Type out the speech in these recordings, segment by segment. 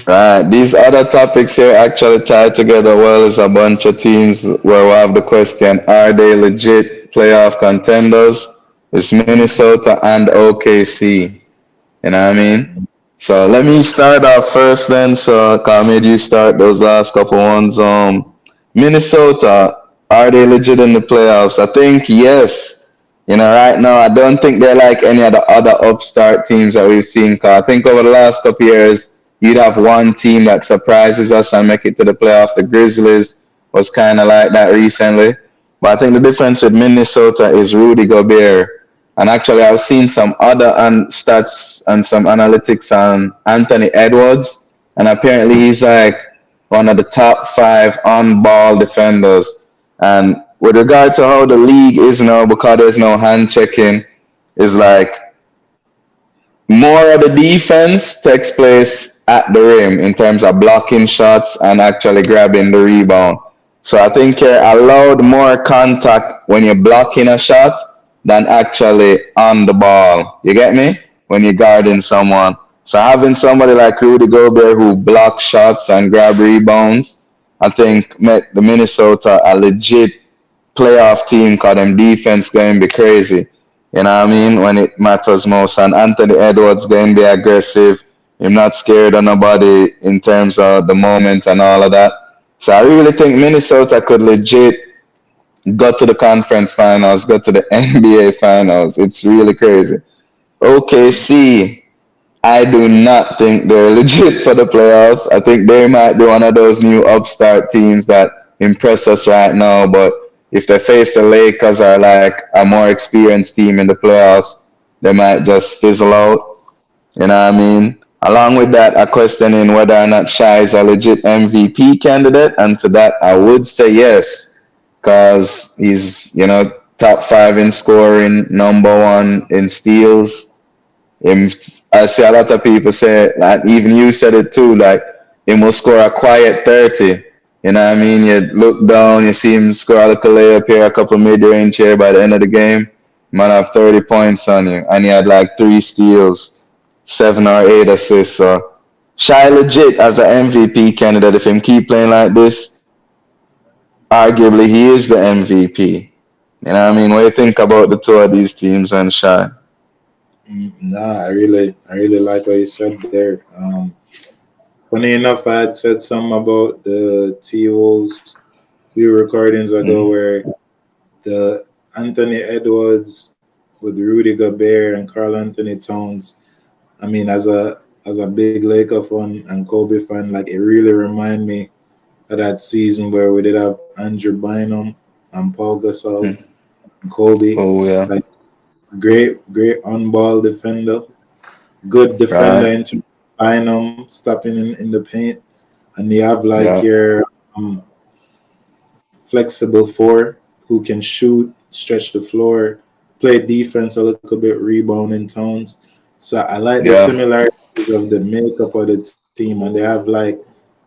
Right. These other topics here actually tie together well as a bunch of teams where we have the question, are they legit playoff contenders? It's Minnesota and OKC. You know what I mean? So let me start off first then. So I made you start those last couple ones. Minnesota, are they legit in the playoffs? I think yes. You know, right now I don't think they're like any of the other upstart teams that we've seen. 'Cause I think over the last couple years, you'd have one team that surprises us and make it to the playoff. The Grizzlies was kind of like that recently. But I think the difference with Minnesota is Rudy Gobert. And actually, I've seen some other stats and some analytics on Anthony Edwards, and apparently he's like one of the top five on-ball defenders. And with regard to how the league is now, because there's no hand checking, is like more of the defense takes place at the rim in terms of blocking shots and actually grabbing the rebound. So I think you're allowed more contact when you're blocking a shot than actually on the ball. You get me? When you're guarding someone. So having somebody like Rudy Gobert who blocks shots and grab rebounds, I think make the Minnesota a legit playoff team because them defense going to be crazy. You know what I mean? When it matters most. And Anthony Edwards going to be aggressive. I'm not scared of nobody in terms of the moment and all of that. So I really think Minnesota could legit go to the conference finals, go to the NBA finals. It's really crazy. OKC, I do not think they're legit for the playoffs. I think they might be one of those new upstart teams that impress us right now. But if they face the Lakers or like a more experienced team in the playoffs, they might just fizzle out. You know what I mean? Along with that, I questioning whether or not Shai is a legit MVP candidate, and to that, I would say yes, because he's top five in scoring, number one in steals. Him, I see a lot of people say, and even you said it too, like he must score a quiet 30. You know what I mean? You look down, you see him score a little layup here, a couple mid-range here by the end of the game. Man have 30 points on you, and he had like 3 steals, 7 or 8 assists. So Shy legit as an MVP candidate. If him keep playing like this, arguably he is the MVP. You know what I mean? What do you think about the two of these teams and Shy? Nah, I really like what you said there. Funny enough, I had said something about the T Wolves few recordings ago Mm-hmm. where the Anthony Edwards with Rudy Gobert and Carl Anthony Towns. I mean, as a big Laker fan and Kobe fan, like it really remind me of that season where we did have Andrew Bynum and Paul Gasol and Kobe. Oh yeah, Like great on ball defender, good defender right. into Bynum stopping in the paint, and you have like Yeah, your um, flexible four who can shoot, stretch the floor, play defense a little bit, rebounding Towns. So I like the yeah. similarities of the makeup of the team, and they have like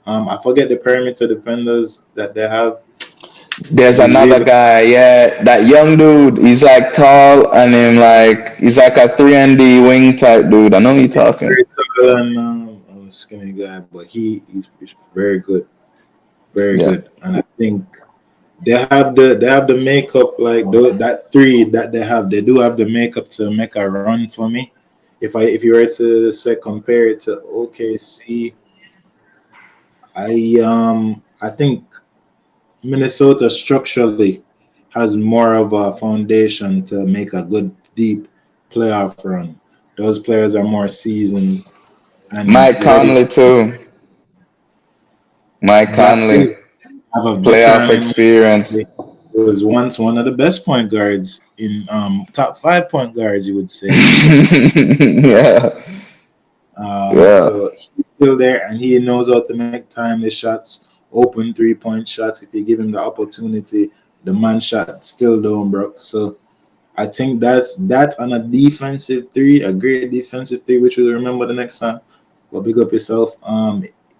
I forget the perimeter defenders that they have. There's They another really guy, yeah, that young dude. He's like tall and him like he's like a 3 and D wing type dude. I know you talking. very tall and skinny guy, but he's very Yeah, good, and I think they have the makeup like that three that they have. They do have the makeup to make a run for me. If you were to say compare it to OKC, I think Minnesota structurally has more of a foundation to make a good deep playoff run. Those players are more seasoned and Mike ready Conley too. Mike that Conley, season. Have a playoff veteran in experience. He was once one of the best point guards in top 5 point guards, you would say. Yeah, yeah, So he's still there and he knows how to make timely shots, open 3 point shots. If you give him the opportunity, the man shot still don't broke. So I think that's that on a defensive three, a great defensive three, which we'll remember the next time. But big up yourself.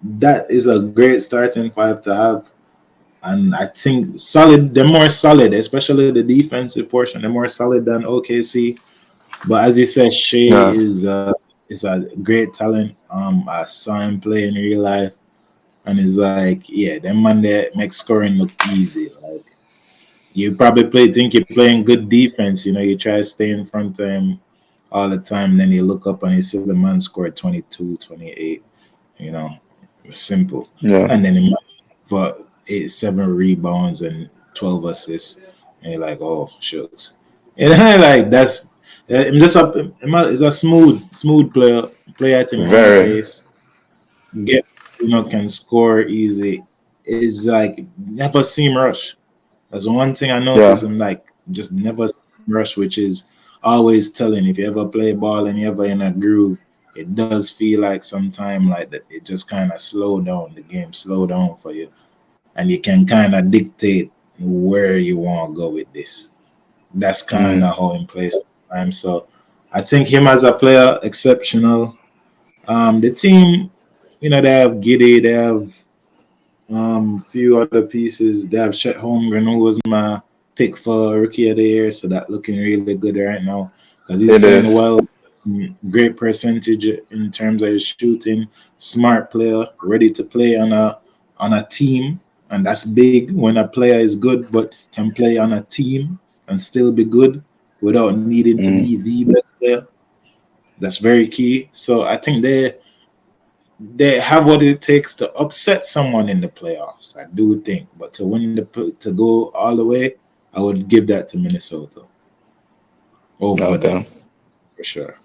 That is a great starting five to have. And I think solid, they're more solid, especially the defensive portion. They're more solid than OKC. But as you said, Shea yeah. is is a great talent. I saw him play in real life, and it's like, yeah, them man there make scoring look easy. Like you probably think you're playing good defense. You know, you try to stay in front of him all the time, then you look up and you see the man scored 22, 28. You know, it's simple. Yeah. And then he for 7 rebounds and 12 assists, and you're like, oh shucks. And I like that's I'm just a it's a smooth player at him own Very. pace. Get can score easy. Is like never see him rush. That's one thing I noticed. Yeah. I'm like just never see him rush, which is always telling. If you ever play ball and you ever in a groove, it does feel like sometime like that. It just kind of slow down the game, slow down for you, and you can kind of dictate where you want to go with this. That's kind Mm. of how in place time. So I think him as a player exceptional. The team, they have Giddy, they have few other pieces. They have Chet Holmgren, who was my pick for rookie of the year, so that looking really good right now because he's It playing is. well. Great percentage in terms of his shooting. Smart player, ready to play on a team, and that's big when a player is good but can play on a team and still be good without needing to Mm. be the best player. That's very key. So I think they have what it takes to upset someone in the playoffs. I do think, but to go all the way, I would give that to Minnesota over them Okay. for sure.